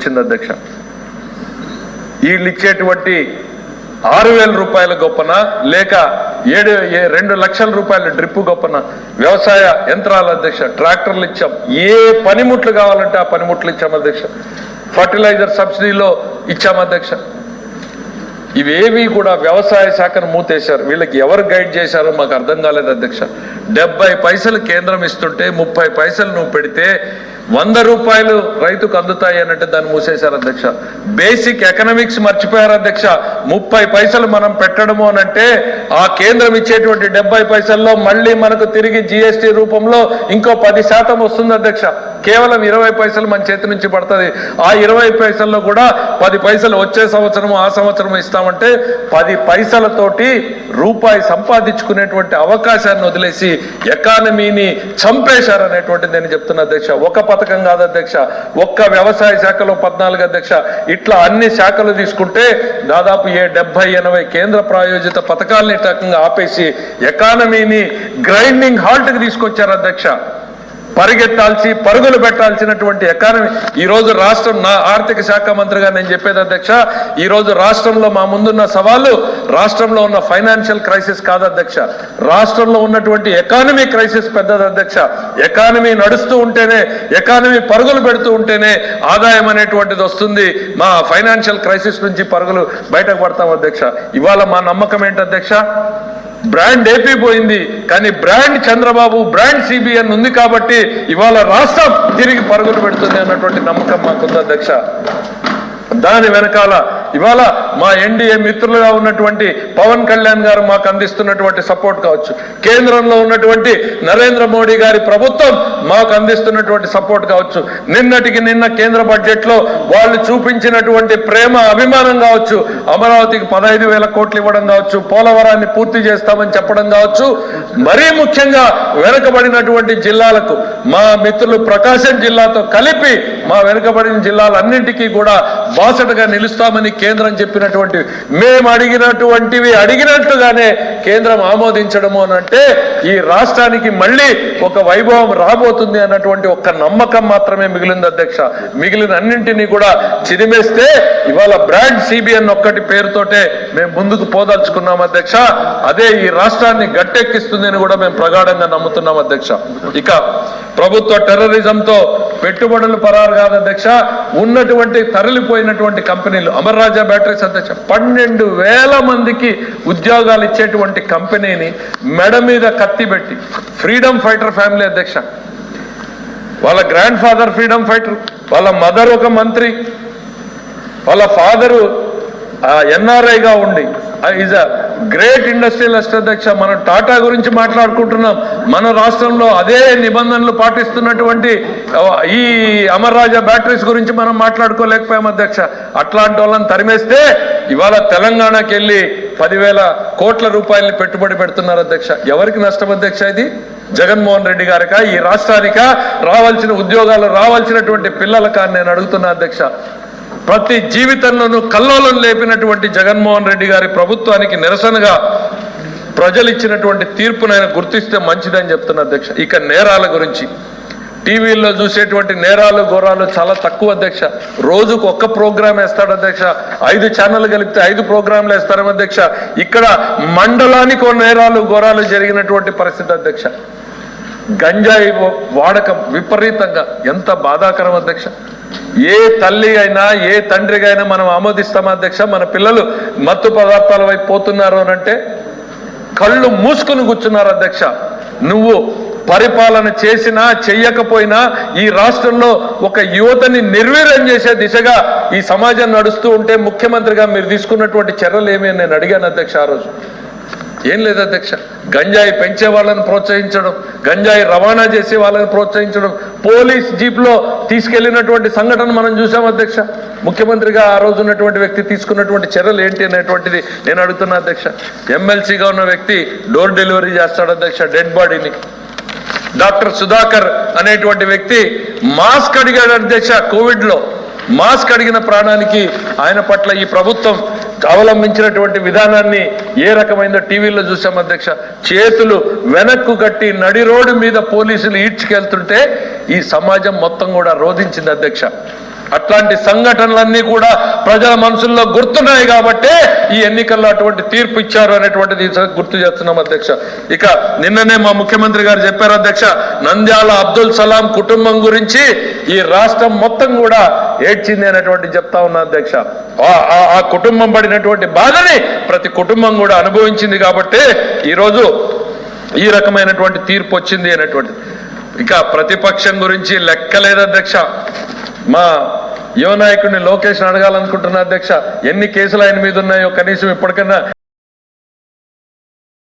వచ్చింది అధ్యక్ష. వీళ్ళు ఇచ్చేటువంటి 6,000 రూపాయల గొప్పన లేక 2 లక్షల రూపాయల డ్రిప్ గొప్పన వ్యవసాయ యంత్రాలు అధ్యక్ష, ట్రాక్టర్లు ఇచ్చాం, ఏ పనిముట్లు కావాలంటే ఆ పనిముట్లు ఇచ్చాం అధ్యక్ష, ఫర్టిలైజర్ సబ్సిడీలో ఇచ్చాం అధ్యక్ష. ఇవేవి కూడా వ్యవసాయ శాఖను మూతేశారు. వీళ్ళకి ఎవరు గైడ్ చేశారో మాకు అర్థం కాలేదు అధ్యక్ష. 70 పైసలు కేంద్రం ఇస్తుంటే 30 పైసలు నువ్వు పెడితే 100 రూపాయలు రైతుకు అందుతాయి అన్నట్టు దాన్ని మూసేశారు అధ్యక్ష. బేసిక్ ఎకనామిక్స్ మర్చిపోయారు అధ్యక్ష. 30 పైసలు మనం పెట్టడము అనంటే ఆ కేంద్రం ఇచ్చేటువంటి 70 పైసల్లో మళ్ళీ మనకు తిరిగి జిఎస్టీ రూపంలో ఇంకో 10% వస్తుంది అధ్యక్ష. కేవలం 20 పైసలు మన చేతి నుంచి పడుతుంది. ఆ 20 పైసల్లో కూడా 10 పైసలు వచ్చే సంవత్సరం ఆ సంవత్సరం ఇస్తామంటే 10 పైసలతోటి రూపాయి సంపాదించుకునేటువంటి అవకాశాన్ని వదిలేసి ఎకానమీని చంపేశారనేటువంటిది నేను చెప్తున్నా అధ్యక్ష. ఒక పథకం కాదు అధ్యక్ష, ఒక్క వ్యవసాయ శాఖలో 14 అధ్యక్ష. ఇట్లా అన్ని శాఖలు తీసుకుంటే దాదాపు 70-80 కేంద్ర ప్రాయోజిత పథకాలని రకంగా ఆపేసి ఎకానమీని గ్రైండింగ్ హాల్ట్ కి తీసుకొచ్చారు అధ్యక్ష. పరుగులు పెట్టాల్సినటువంటి ఎకానమీ ఈరోజు రాష్ట్రం, నా ఆర్థిక శాఖ మంత్రిగా నేను చెప్పేది అధ్యక్ష, ఈరోజు రాష్ట్రంలో మా ముందున్న సవాళ్ళు రాష్ట్రంలో ఉన్న ఫైనాన్షియల్ క్రైసిస్ కాదు అధ్యక్ష, రాష్ట్రంలో ఉన్నటువంటి ఎకానమీ క్రైసిస్ పెద్దది అధ్యక్ష. ఎకానమీ నడుస్తూ ఉంటేనే, ఎకానమీ పరుగులు పెడుతూ ఉంటేనే ఆదాయం అనేటువంటిది వస్తుంది. మా ఫైనాన్షియల్ క్రైసిస్ నుంచి పరుగులు బయటకు పడతాం అధ్యక్ష. ఇవాళ మా నమ్మకం ఏంటి అధ్యక్ష, బ్రాండ్ ఏపీ పోయింది కానీ బ్రాండ్ చంద్రబాబు, బ్రాండ్ సిబిఎన్ ఉంది కాబట్టి ఇవాళ రాష్ట్రం తిరిగి పరుగులు పెడుతుంది అన్నటువంటి నమ్మకం మాకుంది అధ్యక్ష. దాని వెనకాల ఇవాళ మా ఎన్డీఏ మిత్రులుగా ఉన్నటువంటి పవన్ కళ్యాణ్ గారు మాకు అందిస్తున్నటువంటి సపోర్ట్ కావచ్చు, కేంద్రంలో ఉన్నటువంటి నరేంద్ర మోడీ గారి ప్రభుత్వం మాకు అందిస్తున్నటువంటి సపోర్ట్ కావచ్చు, నిన్నటికి నిన్న కేంద్ర బడ్జెట్ లో వాళ్ళు చూపించినటువంటి ప్రేమ అభిమానం కావచ్చు, అమరావతికి 15,000 కోట్లు ఇవ్వడం కావచ్చు, పోలవరాన్ని పూర్తి చేస్తామని చెప్పడం కావచ్చు, మరీ ముఖ్యంగా వెనుకబడినటువంటి జిల్లాలకు మా మిత్రులు ప్రకాశం జిల్లాతో కలిపి మా వెనుకబడిన జిల్లాలన్నింటికీ కూడా బాసటగా నిలుస్తామని కేంద్రం చెప్పినటువంటి, మేము అడిగినటువంటివి అడిగినట్లుగానే కేంద్రం ఆమోదించడము అనంటే ఈ రాష్ట్రానికి మళ్ళీ ఒక వైభవం రాబోతుంది అన్నటువంటి ఒక్క నమ్మకం మాత్రమే మిగిలింది అధ్యక్ష. మిగిలిన అన్నింటినీ కూడా చిదిమేస్తే ఇవాళ బ్రాండ్ సిబిఎన్ ఒక్కటి పేరుతోటే మేము ముందుకు పోదలుచుకున్నాం అధ్యక్ష. అదే ఈ రాష్ట్రాన్ని గట్టెక్కిస్తుంది అని కూడా మేము ప్రగాఢంగా నమ్ముతున్నాం అధ్యక్ష. ఇక ప్రభుత్వ టెర్రరిజంతో పెట్టుబడులు పరారు కాదు అధ్యక్ష, ఉన్నటువంటి తరలిపోయినటువంటి కంపెనీలు, అమర్ రాజా బ్యాటరీస్ అధ్యక్ష 12,000 మందికి ఉద్యోగాలు ఇచ్చేటువంటి కంపెనీని మెడ మీద కత్తి పెట్టి, ఫ్రీడమ్ ఫైటర్ ఫ్యామిలీ అధ్యక్ష, వాళ్ళ గ్రాండ్ ఫాదర్ ఫ్రీడమ్ ఫైటర్, వాళ్ళ మదర్ ఒక మంత్రి, వాళ్ళ ఫాదరు ఎన్ఆర్ఐగా ఉండి ఈజ్ అ గ్రేట్ ఇండస్ట్రియలిస్ట్ అధ్యక్ష. మనం టాటా గురించి మాట్లాడుకుంటున్నాం, మన రాష్ట్రంలో అదే నిబంధనలు పాటిస్తున్నటువంటి ఈ అమర్ రాజా బ్యాటరీస్ గురించి మనం మాట్లాడుకోలేకపోయాం అధ్యక్ష. అట్లాంటి వాళ్ళని తరిమేస్తే ఇవాళ తెలంగాణకి వెళ్ళి 10,000 కోట్ల రూపాయలని పెట్టుబడి పెడుతున్నారు అధ్యక్ష. ఎవరికి నష్టం అధ్యక్ష ఇది? జగన్మోహన్ రెడ్డి గారికా, ఈ రాష్ట్రానికా, రావాల్సిన ఉద్యోగాలు రావాల్సినటువంటి పిల్లలకా నేను అడుగుతున్నా అధ్యక్ష. ప్రతి జీవితంలోనూ కల్లోలం లేపినటువంటి జగన్మోహన్ రెడ్డి గారి ప్రభుత్వానికి నిరసనగా ప్రజలు ఇచ్చినటువంటి తీర్పునైనా గుర్తిస్తే మంచిదని చెప్తున్నా అధ్యక్ష. ఇక నేరాల గురించి, టీవీల్లో చూసేటువంటి నేరాలు ఘోరాలు చాలా తక్కువ అధ్యక్ష. రోజుకు ఒక్క ప్రోగ్రామ్ వేస్తాడు అధ్యక్ష, 5 ఛానల్ కలిపితే 5 ప్రోగ్రాంలు వేస్తారు అధ్యక్ష. ఇక్కడ మండలానికి నేరాలు ఘోరాలు జరిగినటువంటి పరిస్థితి అధ్యక్ష. గంజాయి వాడకం విపరీతంగా, ఎంత బాధాకరం అధ్యక్ష. ఏ తల్లి అయినా ఏ తండ్రిగా అయినా మనం ఆమోదిస్తామా అధ్యక్ష? మన పిల్లలు మత్తు పదార్థాల వైపు పోతున్నారు అనంటే కళ్ళు మూసుకుని కూర్చున్నారు అధ్యక్ష. నువ్వు పరిపాలన చేసినా చెయ్యకపోయినా ఈ రాష్ట్రంలో ఒక యువతని నిర్వీర్యం చేసే దిశగా ఈ సమాజం నడుస్తూ ఉంటే ముఖ్యమంత్రిగా మీరు తీసుకున్నటువంటి చర్యలు ఏమి అని నేను అడిగాను అధ్యక్ష. ఆ రోజు ఏం లేదు అధ్యక్ష. గంజాయి పెంచే వాళ్ళని ప్రోత్సహించడం, గంజాయి రవాణా చేసే వాళ్ళని ప్రోత్సహించడం, పోలీస్ జీప్లో తీసుకెళ్లినటువంటి సంఘటన మనం చూసాం అధ్యక్ష. ముఖ్యమంత్రిగా ఆ రోజు ఉన్నటువంటి వ్యక్తి తీసుకున్నటువంటి చర్యలు ఏంటి అనేటువంటిది నేను అడుగుతున్నా అధ్యక్ష. ఎమ్మెల్సీగా ఉన్న వ్యక్తి డోర్ డెలివరీ చేస్తాడు అధ్యక్ష డెడ్ బాడీని. డాక్టర్ సుధాకర్ అనేటువంటి వ్యక్తి మాస్క్ అడిగాడు అధ్యక్ష. కోవిడ్లో మాస్క్ అడిగిన ప్రాణానికి ఆయన పట్ల ఈ ప్రభుత్వం అవలంబించినటువంటి విధానాన్ని ఏ రకమైన టీవీలో చూసాం అధ్యక్ష. చేతులు వెనక్కు కట్టి నడి రోడ్డు మీద పోలీసులు ఈడ్చుకెళ్తుంటే ఈ సమాజం మొత్తం కూడా రోధించింది అధ్యక్ష. అట్లాంటి సంఘటనలన్నీ కూడా ప్రజల మనసుల్లో గుర్తున్నాయి కాబట్టే ఈ ఎన్నికల్లో అటువంటి తీర్పు ఇచ్చారు అనేటువంటిది గుర్తు చేస్తున్నాం అధ్యక్ష. ఇక నిన్ననే మా ముఖ్యమంత్రి గారు చెప్పారు అధ్యక్ష, నంద్యాల అబ్దుల్ సలాం కుటుంబం గురించి ఈ రాష్ట్రం మొత్తం కూడా ఏడ్చింది అనేటువంటి చెప్తా ఉన్నా అధ్యక్ష. ఆ కుటుంబం పడినటువంటి బాధని ప్రతి కుటుంబం కూడా అనుభవించింది కాబట్టి ఈరోజు ఈ రకమైనటువంటి తీర్పు వచ్చింది అనేటువంటిది. ఇక ప్రతిపక్షం గురించి లెక్కలేదు అధ్యక్ష. మా యువ నాయకుడిని లోకేష్ అడగాలనుకుంటున్నా అధ్యక్ష, ఎన్ని కేసులు ఆయన మీద ఉన్నాయో కనీసం ఇప్పటికన్నా